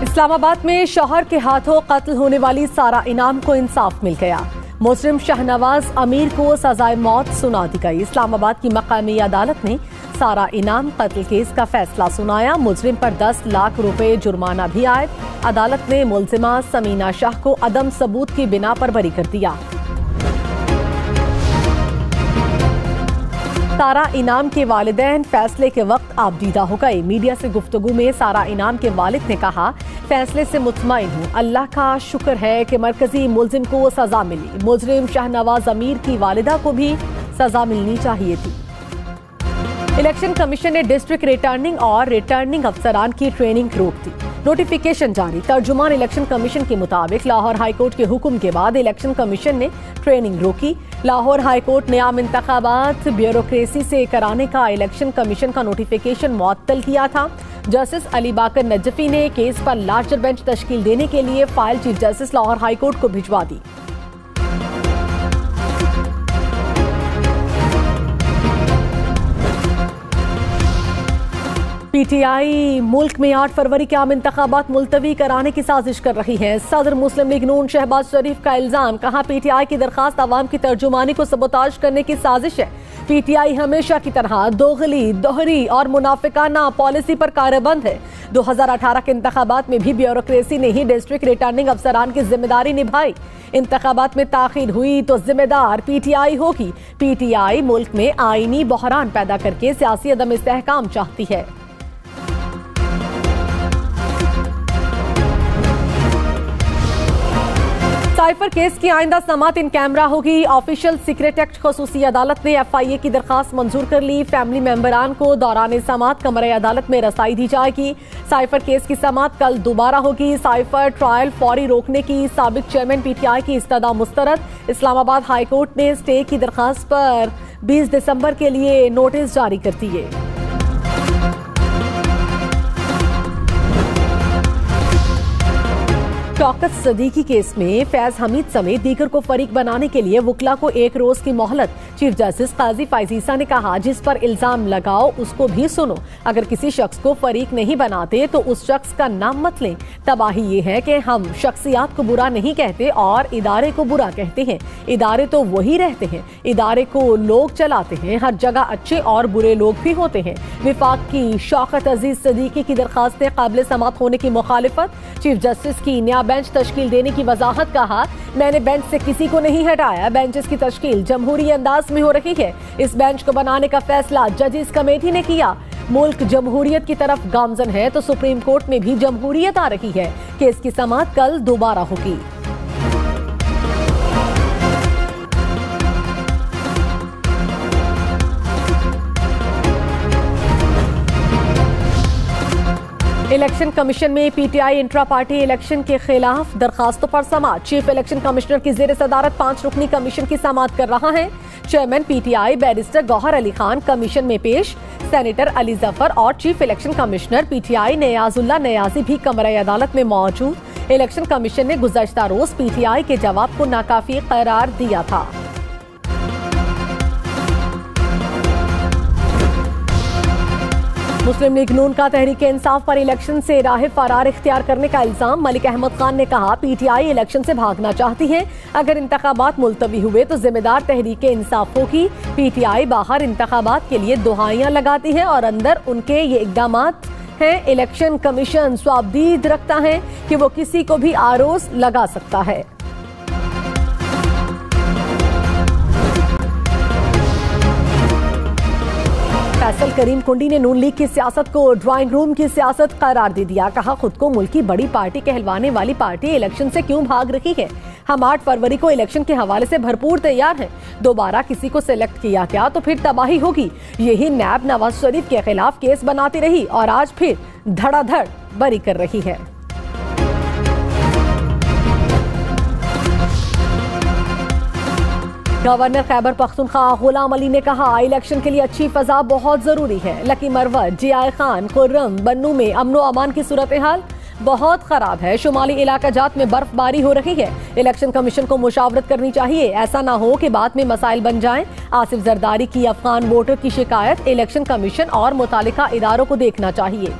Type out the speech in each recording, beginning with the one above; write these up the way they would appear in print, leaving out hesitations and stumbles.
इस्लामाबाद में शौहर के हाथों कत्ल होने वाली सारा इनाम को इंसाफ मिल गया। मुस्लिम शाहनवाज अमीर को सजाए मौत सुना दी गई। इस्लामाबाद की मकामी अदालत ने सारा इनाम कत्ल केस का फैसला सुनाया। मुजरिम पर 10 लाख रुपए जुर्माना भी आए। अदालत ने मुलजिमा समीना शाह को अदम सबूत की बिना पर बरी कर दिया। सारा इनाम के वालिदैन फैसले के वक्त आबदीदा हो गए। मीडिया से गुफ्तगू में सारा इनाम के वालिद ने कहा, फैसले से मुतमईन हूँ। अल्लाह का शुक्र है कि मरकजी मुलजिम को सजा मिली। मुजरिम शाहनवाज अमीर की वालिदा को भी सजा मिलनी चाहिए थी। इलेक्शन कमीशन ने डिस्ट्रिक्ट रिटर्निंग और रिटर्निंग अफसरान की ट्रेनिंग रोक दी। नोटिफिकेशन जारी। तर्जुमान इलेक्शन कमीशन के मुताबिक लाहौर हाईकोर्ट के हुक्म के बाद इलेक्शन कमीशन ने ट्रेनिंग रोकी। लाहौर हाईकोर्ट ने आम इंतखाबात ब्यूरोक्रेसी से कराने का इलेक्शन कमीशन का नोटिफिकेशन मुअत्तल किया था। जस्टिस अली बाकर नजफी ने केस पर लार्जर बेंच तश्कील देने के लिए file chief justice Lahore high court को भिजवा दी। पीटीआई मुल्क में 8 फरवरी के आम इंतखाबात मुलतवी कराने की साजिश कर रही है। सदर मुस्लिम लीग नून शहबाज शरीफ का इल्जाम, कहा पीटीआई की दरखास्त अवाम की तर्जुमानी को सबोताज करने की साजिश है। पीटीआई हमेशा की तरह दोगली, दोहरी और मुनाफिकाना पॉलिसी पर कारबंद है। 2018 के इंतखाबात में भी ब्यूरोक्रेसी ने ही डिस्ट्रिक्ट रिटर्निंग अफसरान की जिम्मेदारी निभाई। इंतखाबात में ताखीर हुई तो जिम्मेदार पीटीआई होगी। पीटीआई मुल्क में आईनी बहरान पैदा करके सियासी अदम इस्तेहकाम चाहती है। साइफर केस की आइंदा समात इन कैमरा होगी। ऑफिशियल सीक्रेट एक्ट खसूसी अदालत ने FIA की दरखास्त मंजूर कर ली। फैमिली मेंबरान को दौरान समात कमरे अदालत में रसाई दी जाएगी। साइफर केस की समात कल दोबारा होगी। साइफर ट्रायल फौरी रोकने की साबिक चेयरमैन PTI की इस्तदा मुस्तरद। इस्लामाबाद हाई कोर्ट ने स्टे की दरखास्त पर 20 दिसंबर के लिए नोटिस जारी कर दिए। शौकत सदीकी केस में फैज हमीद समेत दीगर को फरीक बनाने के लिए वकला को 1 रोज की मोहलत। चीफ जस्टिस काजी फाइजीसा ने कहा, जिस पर इल्जाम लगाओ उसको भी सुनो। अगर किसी शख्स को फरीक नहीं बनाते तो उस शख्स का नाम मत लें। तबाही ये है कि हम शख्सियात को बुरा नहीं कहते और इदारे को बुरा कहते हैं। इदारे तो वही रहते हैं, इदारे को लोग चलाते हैं। हर जगह अच्छे और बुरे लोग भी होते हैं। विफाक की शौकत अजीज सदीकी की दरखास्तें काबिल समात होने की मुखालिफत। चीफ जस्टिस की नया बेंच तश्कील देने की वजाहत। कहा, मैंने बेंच से किसी को नहीं हटाया। बेंचेस की तश्कील जमहूरी अंदाज में हो रही है। इस बेंच को बनाने का फैसला जजेस कमेटी ने किया। मुल्क जमहूरियत की तरफ गामजन है तो सुप्रीम कोर्ट में भी जमहूरियत आ रही है। केस की समात कल दोबारा होगी। इलेक्शन कमीशन में पीटीआई इंट्रा पार्टी इलेक्शन के खिलाफ दरखास्तों पर समात। चीफ इलेक्शन कमिश्नर की जेर सदारत 5 रुकनी कमीशन की समात कर रहा है। Chairman PTI barrister Gauhar Ali Khan commission में पेश। सेनेटर अली जफर और chief election commissioner PTI Niazullah Niazi भी कमरे अदालत में मौजूद। इलेक्शन कमीशन ने गुज़श्ता रोज पीटीआई के जवाब को नाकाफी करार दिया था। मुस्लिम लीग नून का तहरीक इंसाफ पर इलेक्शन से राह फरार इख्तियार करने का इल्जाम। मलिक अहमद खान ने कहा, पीटीआई इलेक्शन से भागना चाहती है। अगर इंतखाबात मुलतवी हुए तो जिम्मेदार तहरीक इंसाफ होगी। पीटीआई बाहर इंतखाबात के लिए दुहाइयां लगाती है और अंदर उनके ये इकदामात हैं। इलेक्शन कमीशन स्वाबदीद रखता है कि वो किसी को भी आरोज लगा सकता है। फैसल करीम कुंडी ने नून लीग की सियासत को ड्राइंग रूम की सियासत करार दे दिया। कहा, खुद को मुल्क की बड़ी पार्टी कहलवाने वाली पार्टी इलेक्शन से क्यों भाग रही है। हम 8 फरवरी को इलेक्शन के हवाले से भरपूर तैयार हैं। दोबारा किसी को सिलेक्ट किया गया तो फिर तबाही होगी। यही नैब नवाज शरीफ के खिलाफ केस बनाती रही और आज फिर धड़ाधड़ बरी कर रही है। गवर्नर खैबर पख्तूनख्वा गुलाम अली ने कहा, इलेक्शन के लिए अच्छी फजा बहुत जरूरी है। लकी मरवत, जिया खान, खुर्रम, बन्नू में अमनो अमान की सूरत हाल बहुत खराब है। शुमाली इलाका जात में बर्फबारी हो रही है। इलेक्शन कमीशन को मुशावरत करनी चाहिए। ऐसा ना हो कि बाद में मसाइल बन जाएं। आसिफ जरदारी की अफगान वोटर की शिकायत इलेक्शन कमीशन और मुतालिका इदारों को देखना चाहिए।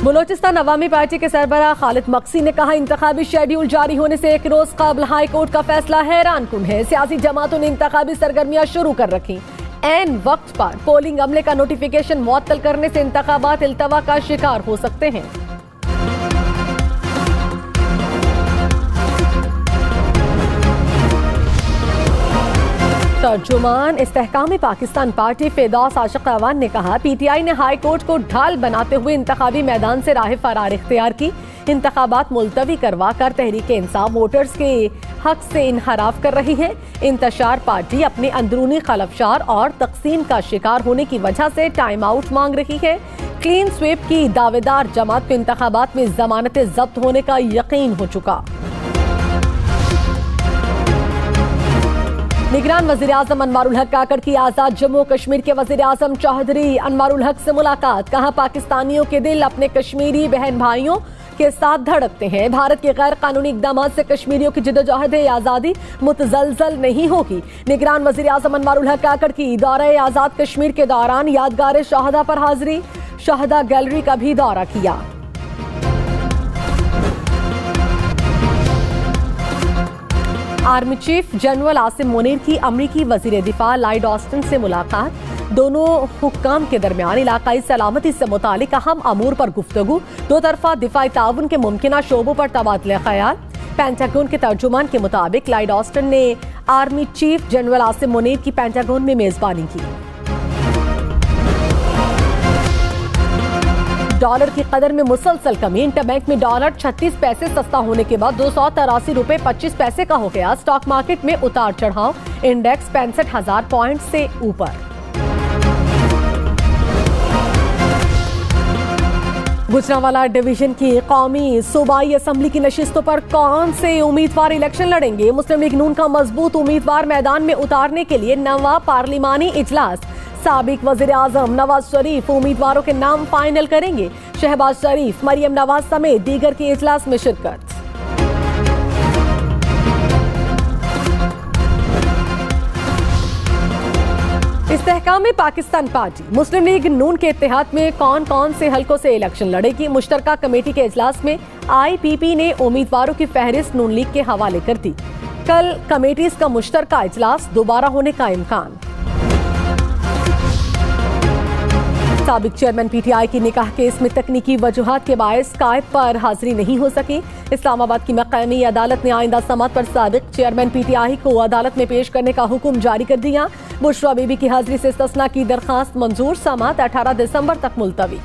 बलोचिस्तान अवामी पार्टी के सरबराह खालिद मक्सी ने कहा, इंतखाबी शेड्यूल जारी होने से एक रोज कबल हाई कोर्ट का फैसला हैरान कुन है। सियासी जमातों ने इंतखाबी सरगर्मियां शुरू कर रखी। ऐन वक्त पर पोलिंग अमले का नोटिफिकेशन मुअत्तल करने से इंतखाबात इल्तवा का शिकार हो सकते हैं। तर्जुमान इस्तेहकाम पाकिस्तान पार्टी फिरदौस आशिक अवान ने कहा, पीटीआई ने हाई कोर्ट को ढाल बनाते हुए इंतखाबी मैदान से राह फरार इख्तियार की। इंतखाबात मुलतवी करवा कर तहरीक इंसाफ वोटर्स के हक से इनहराफ कर रही है। इंतशार पार्टी अपने अंदरूनी खलफशार और तकसीम का शिकार होने की वजह से टाइम आउट मांग रही है। क्लीन स्वीप की दावेदार जमात को इंतखाबात में जमानत जब्त होने का यकीन हो चुका। निगरान वज़ीर आज़म अनवारुल हक काकड़ की आज़ाद जम्मू कश्मीर के वज़ीर आज़म चौधरी अनवारुल हक से मुलाकात। कहा, पाकिस्तानियों के दिल अपने कश्मीरी बहन भाइयों के साथ धड़कते हैं। भारत के गैर कानूनी इक़दाम से कश्मीरियों की जिद्दोजहद आज़ादी मुतज़लज़ल नहीं होगी। निगरान वज़ीर आज़म अनवारुल हक काकड़ की दौरे आज़ाद कश्मीर के दौरान यादगार शहादा पर हाजिरी, शहादा गैलरी का भी दौरा किया। Army chief general Asim Munir की अमरीकी वजीर दिफा लॉयड ऑस्टिन से मुलाकात। दोनों हुक्काम के दरमियान इलाकाई सलामती से मुतालिक अहम अमूर पर गुफ्तगू। दो तरफा दिफाई ताउन के मुमकिना शोबों पर तबादला ख्याल। पेंटागन के तर्जुमान के मुताबिक लॉयड ऑस्टिन ने army chief general Asim Munir की पेंटागन में मेजबानी की। डॉलर की कदर में मुसलसल कमी। इंटरबैंक में डॉलर 36 पैसे सस्ता होने के बाद 283 रुपए 25 पैसे का हो गया। स्टॉक मार्केट में उतार चढ़ाव। इंडेक्स 65,000 पॉइंट से ऊपर। गुजरांवाला डिवीजन की कौमी सूबाई असम्बली की नशिस्तों पर कौन से उम्मीदवार इलेक्शन लड़ेंगे? मुस्लिम लीग नून का मजबूत उम्मीदवार मैदान में उतारने के लिए नवा पार्लिमानी इजलास। साबिक वजीर आजम नवाज शरीफ उम्मीदवारों के नाम फाइनल करेंगे। शहबाज शरीफ, मरियम नवाज समेत दीगर के इजलास में शिरकत। इस्तेहकाम पाकिस्तान पार्टी मुस्लिम लीग नून के इत्तेहाद में कौन कौन से हलकों से इलेक्शन लड़ेगी? मुश्तरका कमेटी के इजलास में IPP ने उम्मीदवारों की फहरिस्त नून लीग के हवाले कर दी। कल कमेटीज का मुश्तरका इजलास दोबारा होने का इम्कान। साबिक चेयरमैन PTI की निकाह केस में तकनीकी वजूहात के बायस कायद पर हाजिरी नहीं हो सकी। इस्लामाबाद की मकामी अदालत ने आइंदा समात पर साबिक चेयरमैन PTI को अदालत में पेश करने का हुक्म जारी कर दिया। बुशरा बीबी की हाजिरी से इस्तिस्ना की दरखास्त मंजूर। समात 18 दिसंबर तक मुलतवी।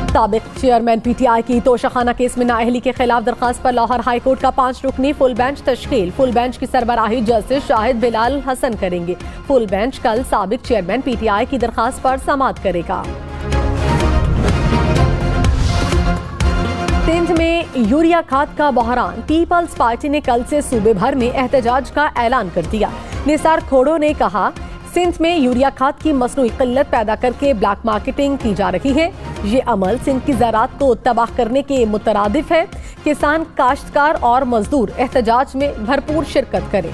साबिक चेयरमैन PTI की तोशाखाना केस में नाअहली के खिलाफ दरखास्त पर लाहौर हाई कोर्ट का 5 रुकनी फुल बेंच तश्कील। फुल बेंच की सरबराही जस्टिस शाहिद बिलाल हसन करेंगे। फुल बेंच कल साबिक चेयरमैन PTI की दरखास्त पर समाअत करेगा। सिंध में यूरिया खाद का बहरान। पीपल्स पार्टी ने कल से सूबे भर में एहतजाज का ऐलान कर दिया। निसार खोड़ो ने कहा, सिंध में यूरिया खाद की मसनूई किल्लत पैदा करके ब्लैक मार्केटिंग की जा रही है। ये अमल सिंध की ज़राअत को तबाह करने के मुतरादिफ है। किसान, काश्तकार और मजदूर एहतजाज में भरपूर शिरकत करें।